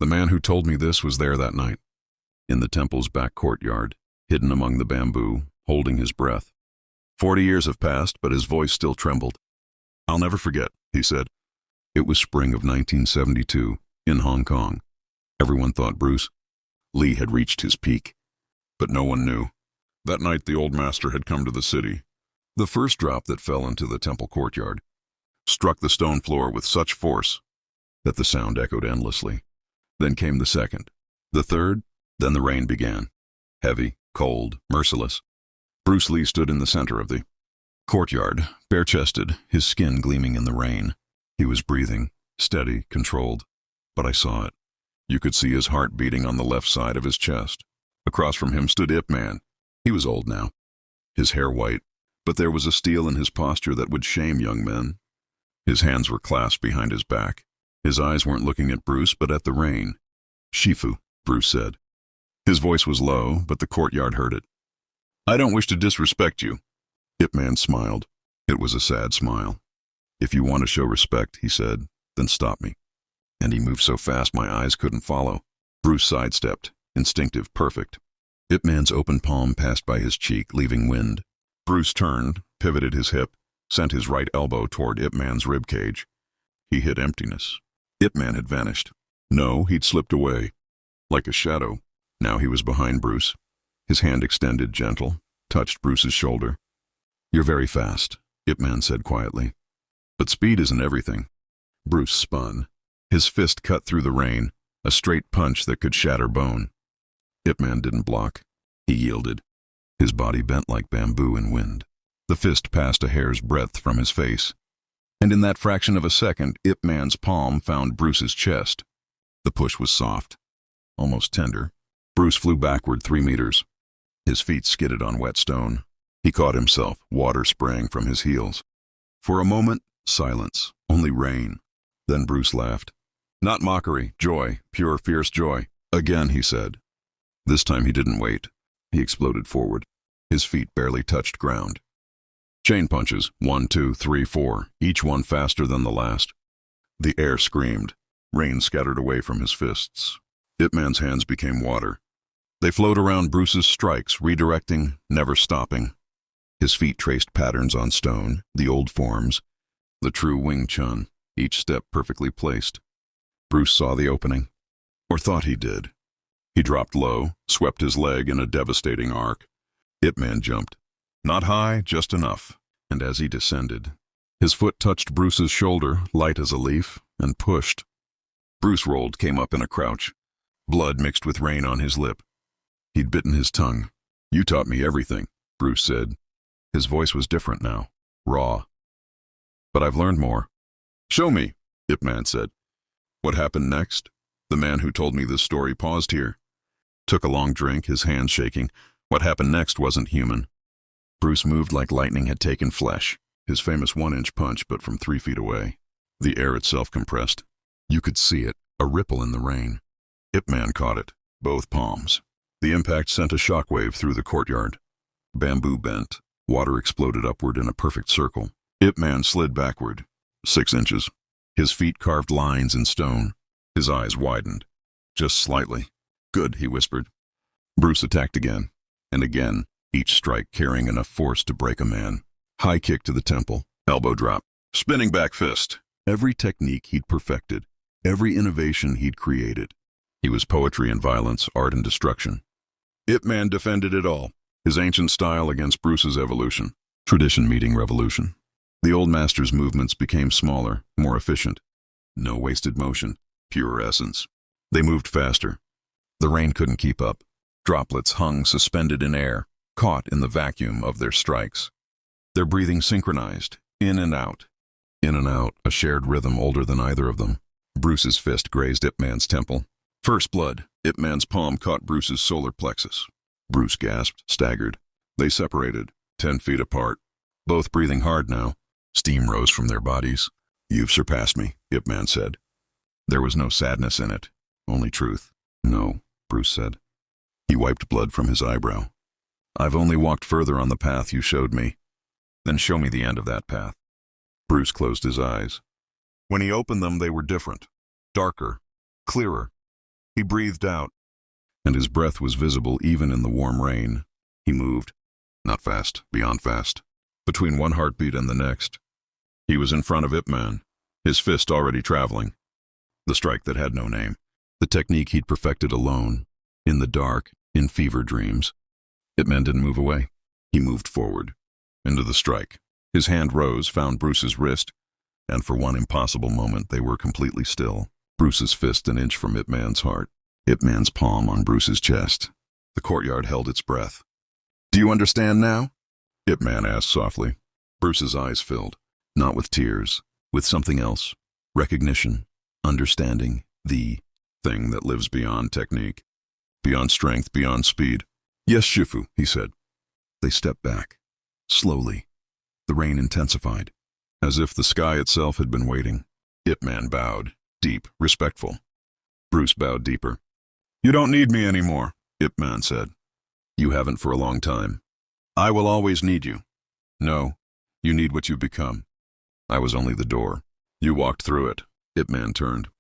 The man who told me this was there that night, in the temple's back courtyard, hidden among the bamboo, holding his breath. 40 years have passed, but his voice still trembled. I'll never forget, he said. It was spring of 1972, in Hong Kong. Everyone thought Bruce Lee had reached his peak, but no one knew. That night the old master had come to the city. The first drop that fell into the temple courtyard struck the stone floor with such force that the sound echoed endlessly. Then came the second, the third, then the rain began. Heavy, cold, merciless. Bruce Lee stood in the center of the courtyard, bare-chested, his skin gleaming in the rain. He was breathing, steady, controlled. But I saw it. You could see his heart beating on the left side of his chest. Across from him stood Ip Man. He was old now, his hair white, but there was a steel in his posture that would shame young men. His hands were clasped behind his back. His eyes weren't looking at Bruce, but at the rain. Shifu, Bruce said. His voice was low, but the courtyard heard it. I don't wish to disrespect you. Ip Man smiled. It was a sad smile. If you want to show respect, he said, then stop me. And he moved so fast my eyes couldn't follow. Bruce sidestepped, instinctive, perfect. Ip Man's open palm passed by his cheek, leaving wind. Bruce turned, pivoted his hip, sent his right elbow toward Ip Man's rib cage. He hit emptiness. Ip Man had vanished. No, he'd slipped away. Like a shadow. Now he was behind Bruce. His hand extended, gentle, touched Bruce's shoulder. You're very fast, Ip Man said quietly. But speed isn't everything. Bruce spun. His fist cut through the rain, a straight punch that could shatter bone. Ip Man didn't block. He yielded. His body bent like bamboo in wind. The fist passed a hair's breadth from his face. And in that fraction of a second, Ip Man's palm found Bruce's chest. The push was soft, almost tender. Bruce flew backward 3 meters. His feet skidded on wet stone. He caught himself, water spraying from his heels. For a moment, silence, only rain. Then Bruce laughed. Not mockery, joy, pure, fierce joy. Again, he said. This time he didn't wait. He exploded forward. His feet barely touched ground. Chain punches, 1, 2, 3, 4, each one faster than the last. The air screamed. Rain scattered away from his fists. Ip Man's hands became water. They flowed around Bruce's strikes, redirecting, never stopping. His feet traced patterns on stone, the old forms, the true Wing Chun, each step perfectly placed. Bruce saw the opening, or thought he did. He dropped low, swept his leg in a devastating arc. Ip Man jumped. Not high, just enough. And as he descended, his foot touched Bruce's shoulder, light as a leaf, and pushed. Bruce rolled, came up in a crouch. Blood mixed with rain on his lip. He'd bitten his tongue. You taught me everything, Bruce said. His voice was different now, raw. But I've learned more. Show me, Ip Man said. What happened next? The man who told me this story paused here. Took a long drink, his hands shaking. What happened next wasn't human. Bruce moved like lightning had taken flesh, his famous 1-inch punch, but from 3 feet away. The air itself compressed. You could see it, a ripple in the rain. Ip Man caught it, both palms. The impact sent a shockwave through the courtyard. Bamboo bent. Water exploded upward in a perfect circle. Ip Man slid backward, 6 inches. His feet carved lines in stone. His eyes widened, just slightly. Good, he whispered. Bruce attacked again, and again, each strike carrying enough force to break a man. High kick to the temple, elbow drop, spinning back fist. Every technique he'd perfected, every innovation he'd created. He was poetry and violence, art and destruction. Ip Man defended it all, his ancient style against Bruce's evolution. Tradition meeting revolution. The old master's movements became smaller, more efficient. No wasted motion, pure essence. They moved faster. The rain couldn't keep up. Droplets hung suspended in air, caught in the vacuum of their strikes. Their breathing synchronized, in and out, a shared rhythm older than either of them. Bruce's fist grazed Ip Man's temple. First blood, Ip Man's palm caught Bruce's solar plexus. Bruce gasped, staggered. They separated, 10 feet apart, both breathing hard now. Steam rose from their bodies. You've surpassed me, Ip Man said. There was no sadness in it, only truth. No, Bruce said. He wiped blood from his eyebrow. I've only walked further on the path you showed me. Then show me the end of that path. Bruce closed his eyes. When he opened them, they were different. Darker, clearer. He breathed out, and his breath was visible even in the warm rain. He moved. Not fast, beyond fast. Between one heartbeat and the next, he was in front of Ip Man, his fist already traveling. The strike that had no name. The technique he'd perfected alone, in the dark, in fever dreams. Ip Man didn't move away. He moved forward, into the strike. His hand rose, found Bruce's wrist, and for one impossible moment they were completely still. Bruce's fist an inch from Ip Man's heart. Ip Man's palm on Bruce's chest. The courtyard held its breath. "Do you understand now?" Ip Man asked softly. Bruce's eyes filled, not with tears, with something else. Recognition, understanding, the thing that lives beyond technique, beyond strength, beyond speed. "Yes, Shifu," he said. They stepped back, slowly. The rain intensified, as if the sky itself had been waiting. Ip Man bowed, deep, respectful. Bruce bowed deeper. "You don't need me anymore," Ip Man said. "You haven't for a long time. I will always need you." "No, you need what you've become. I was only the door. You walked through it." Ip Man turned,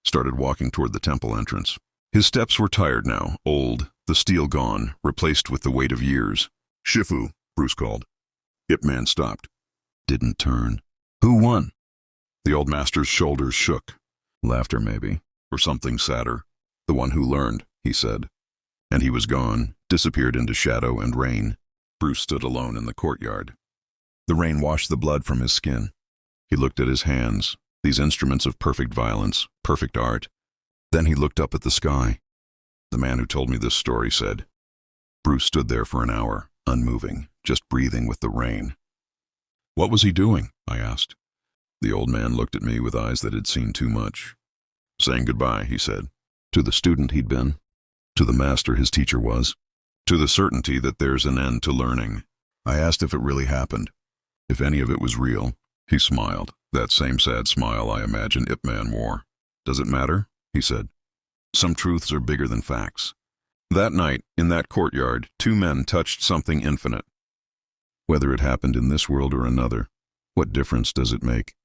started walking toward the temple entrance. His steps were tired now, old, the steel gone, replaced with the weight of years. "Shifu," Bruce called. Ip Man stopped. Didn't turn. Who won? The old master's shoulders shook. Laughter, maybe, or something sadder. "The one who learned," he said. And he was gone, disappeared into shadow and rain. Bruce stood alone in the courtyard. The rain washed the blood from his skin. He looked at his hands, these instruments of perfect violence, perfect art. Then he looked up at the sky. The man who told me this story said. Bruce stood there for an hour, unmoving, just breathing with the rain. "What was he doing?" I asked. The old man looked at me with eyes that had seen too much. "Saying goodbye," he said. To the student he'd been, to the master his teacher was, to the certainty that there's an end to learning. I asked if it really happened, if any of it was real. He smiled, that same sad smile I imagine Ip Man wore. "Does it matter?" he said. "Some truths are bigger than facts." That night, in that courtyard, two men touched something infinite. Whether it happened in this world or another, what difference does it make?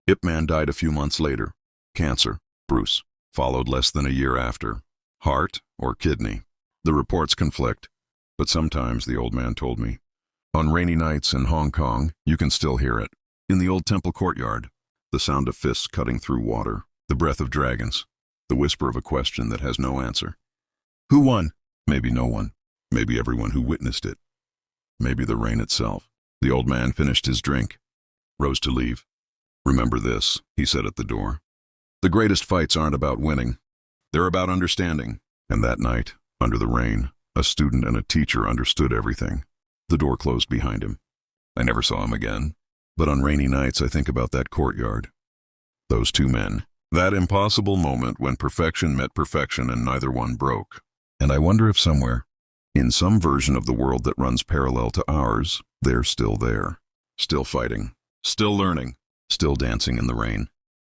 Ip Man died a few months later. Cancer. Bruce followed less than a year after. Heart or kidney. The reports conflict, but sometimes, the old man told me, on rainy nights in Hong Kong, you can still hear it. In the old temple courtyard, the sound of fists cutting through water, the breath of dragons, the whisper of a question that has no answer. Who won? Maybe no one. Maybe everyone who witnessed it. Maybe the rain itself. The old man finished his drink, rose to leave. "Remember this," he said at the door. "The greatest fights aren't about winning. They're about understanding." And that night, under the rain, a student and a teacher understood everything. The door closed behind him. I never saw him again. But on rainy nights I think about that courtyard. Those two men. That impossible moment when perfection met perfection and neither one broke. And I wonder if somewhere, in some version of the world that runs parallel to ours, they're still there. Still fighting. Still learning. Still dancing in the rain.